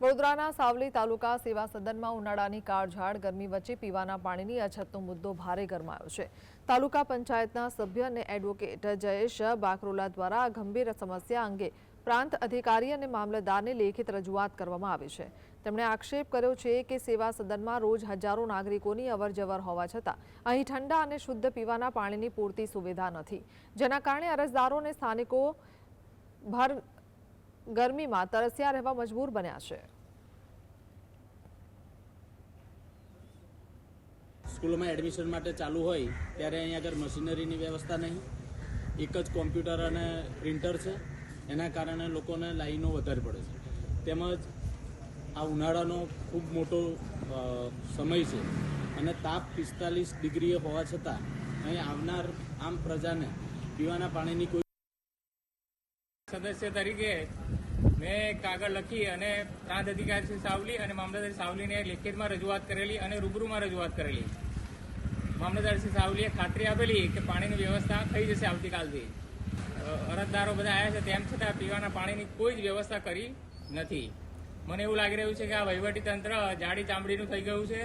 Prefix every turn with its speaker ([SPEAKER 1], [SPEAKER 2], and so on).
[SPEAKER 1] વડોદરાના સાવલી તાલુકા સેવા સદનમાં ઉનાળાની કાળઝાળ ગરમી વચ્ચે પીવાના પાણીની અછતનો મુદ્દો ભારે ગરમાયો છે। તાલુકા પંચાયતના સભ્ય અને એડવોકેટ જયેશ બાકરોલા દ્વારા આ ગંભીર સમસ્યા અંગે પ્રાંત અધિકારી અને મામલતદારને લેખિત રજૂઆત કરવામાં આવી છે। તેમણે આક્ષેપ કર્યો છે કે સેવા સદનમાં રોજ હજારો નાગરિકોની અવરજવર હોવા છતાં અહીં ઠંડા અને શુદ્ધ પીવાના પાણીની પૂરતી સુવિધા નથી, જેના કારણે અરજદારો અને સ્થાનિકો ભર ગરમીમાં તરસ્યા રહેવા મજબૂર બન્યા છે।
[SPEAKER 2] સ્કૂલોમાં એડમિશન માટે ચાલુ હોય ત્યારે અહીં આગળ મશીનરીની વ્યવસ્થા નહીં, એક જ કોમ્પ્યુટર અને પ્રિન્ટર છે, એના કારણે લોકોને લાઈનો વધારે પડે છે। તેમજ આ ઉનાળાનો ખૂબ મોટો સમય છે અને તાપ 45 ડિગ્રીએ હોવા છતાં અહીં આવનાર આમ પ્રજાને પીવાના પાણીની કોઈ
[SPEAKER 3] સદસ્ય તરીકે મેં કાગળ લખી અને પ્રાંત અધિકારી શ્રી સાવલી અને મામલતદાર સાવલીને લેખિતમાં રજૂઆત કરેલી અને રૂબરૂમાં રજૂઆત કરેલી। મામલતદાર શ્રી સાવલીએ ખાતરી આપેલી કે પાણીની વ્યવસ્થા થઈ જશે આવતીકાલથી। અરજદારો બધા આવ્યા છે, તેમ છતાં પીવાના પાણીની કોઈ જ વ્યવસ્થા કરી નથી। મને એવું લાગી રહ્યું છે કે આ વહીવટી તંત્ર જાડી ચામડીનું થઈ ગયું છે।